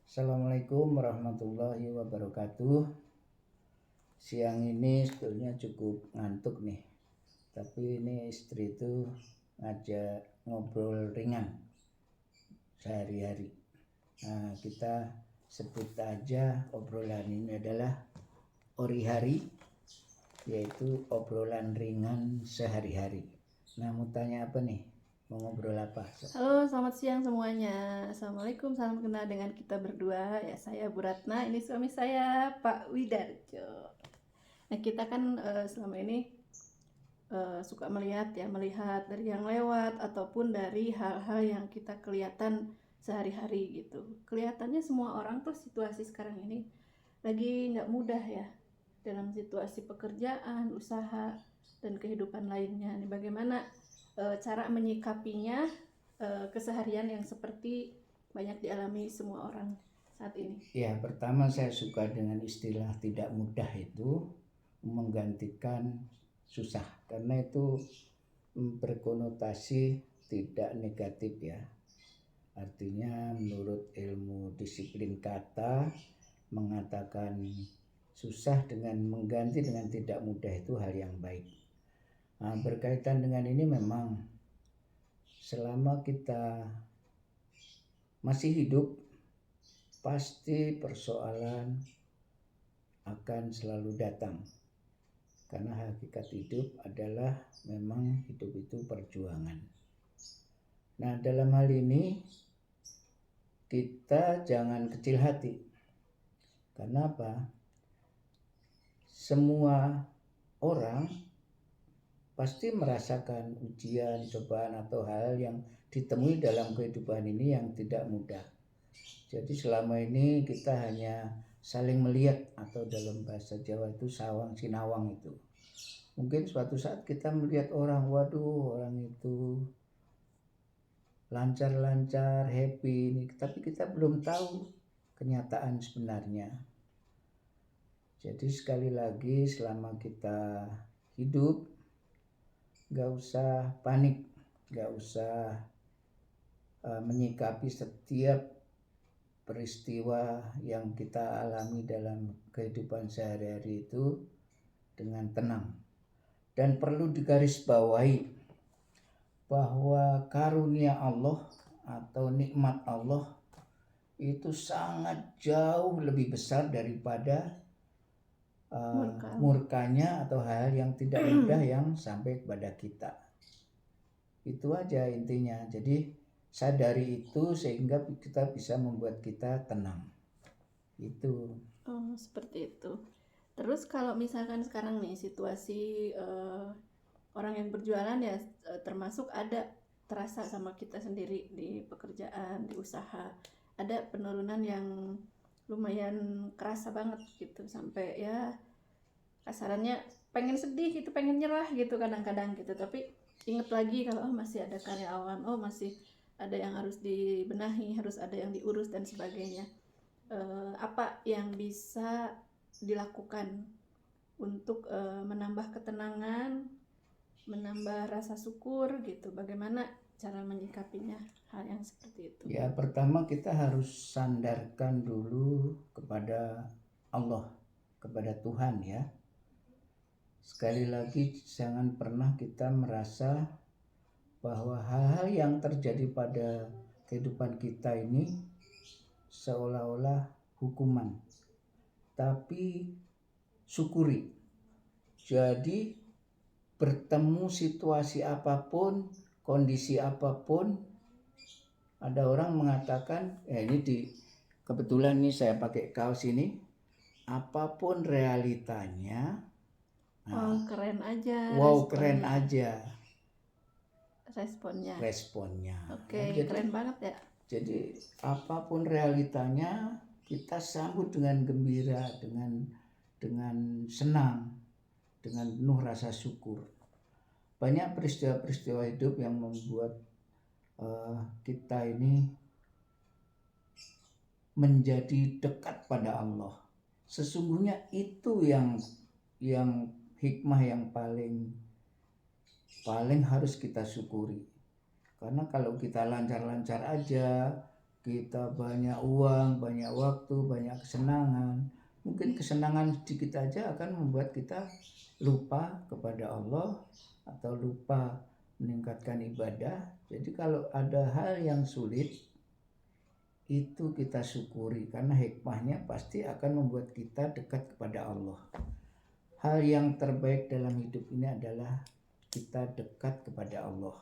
Assalamualaikum warahmatullahi wabarakatuh. Siang ini sebetulnya cukup ngantuk nih, tapi ini istri itu ngajak ngobrol ringan sehari-hari. Nah, kita sebut aja obrolan ini adalah Ori Hari, yaitu obrolan ringan sehari-hari. Nah, mau tanya apa nih? Mau ngobrol apa? Halo, selamat siang semuanya. Assalamualaikum, salam kenal dengan kita berdua. Ya, saya Bu Ratna, ini suami saya Pak Widarjo. Nah, kita kan selama ini suka melihat dari yang lewat ataupun dari hal-hal yang kita kelihatan sehari-hari gitu. Kelihatannya semua orang tuh situasi sekarang ini lagi nggak mudah ya dalam situasi pekerjaan, usaha, dan kehidupan lainnya. Ini bagaimana cara menyikapinya keseharian yang seperti banyak dialami semua orang saat ini? Ya, pertama saya suka dengan istilah tidak mudah itu menggantikan susah, karena itu berkonotasi tidak negatif ya. Artinya menurut ilmu disiplin kata mengatakan susah dengan mengganti dengan tidak mudah itu hal yang baik. Nah, berkaitan dengan ini memang selama kita masih hidup pasti persoalan akan selalu datang, karena hakikat hidup adalah memang hidup itu perjuangan. Nah, dalam hal ini kita jangan kecil hati. Karena apa? Semua orang pasti merasakan ujian, cobaan atau hal yang ditemui dalam kehidupan ini yang tidak mudah. Jadi selama ini kita hanya saling melihat, atau dalam bahasa Jawa itu sawang sinawang itu. Mungkin suatu saat kita melihat orang, waduh orang itu lancar-lancar, happy, tapi kita belum tahu kenyataan sebenarnya. Jadi sekali lagi selama kita hidup, gak usah panik, gak usah menyikapi setiap peristiwa yang kita alami dalam kehidupan sehari-hari itu dengan tenang. Dan perlu digarisbawahi bahwa karunia Allah atau nikmat Allah itu sangat jauh lebih besar daripada murkanya atau hal yang tidak mudah yang sampai kepada kita. Itu aja intinya. Jadi sadari itu sehingga kita bisa membuat kita tenang. Itu. Oh, seperti itu. Terus kalau misalkan sekarang nih situasi orang yang berjualan ya termasuk ada terasa sama kita sendiri di pekerjaan, di usaha. Ada penurunan yang lumayan kerasa banget gitu, sampai ya kasarannya pengen sedih gitu, pengen nyerah gitu kadang-kadang gitu. Tapi inget lagi kalau masih ada karyawan, masih ada yang harus dibenahi, harus ada yang diurus dan sebagainya. Apa yang bisa dilakukan untuk menambah ketenangan, menambah rasa syukur gitu? Bagaimana cara menyikapinya hal yang seperti itu? Ya, pertama kita harus sandarkan dulu kepada Allah, kepada Tuhan ya. Sekali lagi jangan pernah kita merasa bahwa hal-hal yang terjadi pada kehidupan kita ini seolah-olah hukuman, tapi syukuri. Jadi bertemu situasi apapun, kondisi apapun, ada orang mengatakan, ini kebetulan nih saya pakai kaos ini, apapun realitanya, keren aja. wow keren aja responnya. Oke, jadi, keren banget ya. Jadi apapun realitanya kita sambut dengan gembira, dengan senang, dengan penuh rasa syukur. Banyak peristiwa-peristiwa hidup yang membuat kita ini menjadi dekat pada Allah. Sesungguhnya itu yang hikmah yang paling harus kita syukuri. Karena kalau kita lancar-lancar aja, kita banyak uang, banyak waktu, banyak kesenangan. Mungkin kesenangan sedikit aja akan membuat kita lupa kepada Allah atau lupa meningkatkan ibadah. Jadi kalau ada hal yang sulit, itu kita syukuri karena hikmahnya pasti akan membuat kita dekat kepada Allah. Hal yang terbaik dalam hidup ini adalah kita dekat kepada Allah.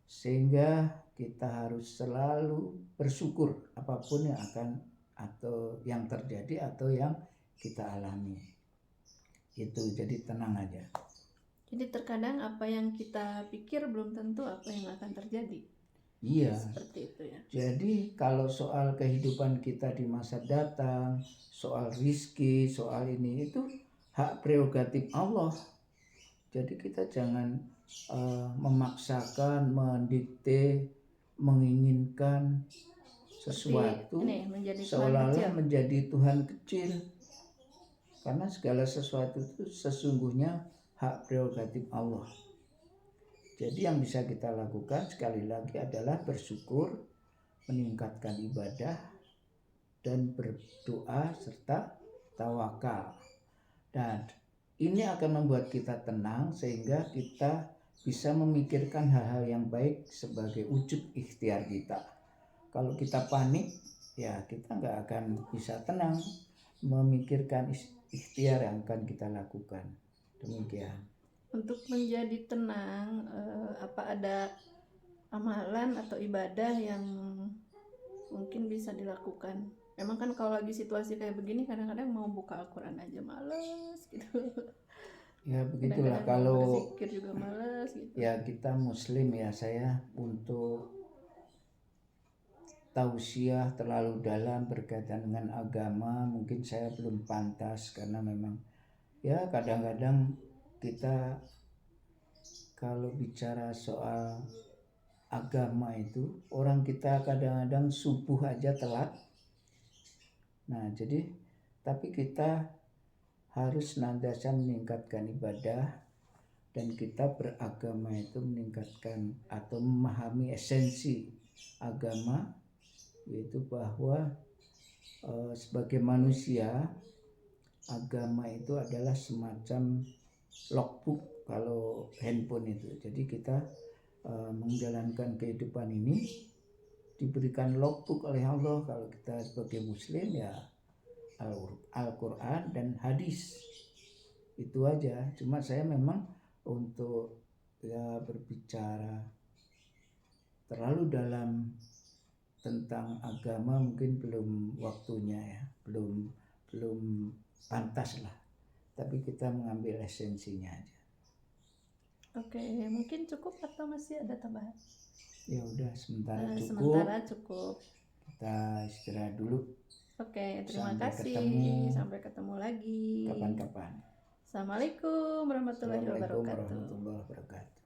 Sehingga kita harus selalu bersyukur apapun yang akan atau yang terjadi atau yang kita alami. Itu jadi tenang aja. Jadi terkadang apa yang kita pikir belum tentu apa yang akan terjadi. Iya. Seperti itu ya. Jadi kalau soal kehidupan kita di masa datang, soal rizki, soal ini itu hak prerogatif Allah. Jadi kita jangan memaksakan, mendikte, menginginkan sesuatu seolah-olah menjadi Tuhan kecil. Karena segala sesuatu itu sesungguhnya hak prerogatif Allah. Jadi yang bisa kita lakukan sekali lagi adalah bersyukur, meningkatkan ibadah, dan berdoa serta tawakal. Dan ini akan membuat kita tenang sehingga kita bisa memikirkan hal-hal yang baik sebagai wujud ikhtiar kita. Kalau kita panik, ya kita nggak akan bisa tenang memikirkan ikhtiar yang akan kita lakukan. Demikian. Untuk menjadi tenang, apa ada amalan atau ibadah yang mungkin bisa dilakukan? Memang kan kalau lagi situasi kayak begini kadang-kadang mau buka Al-Quran aja males gitu. Ya begitulah, kalau berzikir juga males gitu. Ya kita muslim ya, saya untuk tausiah terlalu dalam berkaitan dengan agama mungkin saya belum pantas, karena memang ya kadang-kadang kita kalau bicara soal agama itu orang kita kadang-kadang subuh aja telat. Nah jadi tapi kita harus senantiasa meningkatkan ibadah, dan kita beragama itu meningkatkan atau memahami esensi agama, yaitu bahwa sebagai manusia agama itu adalah semacam logbook kalau handphone itu. Jadi kita menjalankan kehidupan ini diberikan logbook oleh Allah. Kalau kita sebagai muslim ya Al-Quran dan hadis, itu aja. Cuma saya memang untuk ya berbicara terlalu dalam tentang agama mungkin belum waktunya ya, belum pantas lah. Tapi kita mengambil esensinya aja. Oke, mungkin cukup atau masih ada tambahan? Ya udah, sementara cukup. Kita istirahat dulu. Oke, terima kasih. Sampai ketemu lagi. Kapan-kapan. Assalamualaikum warahmatullahi wabarakatuh.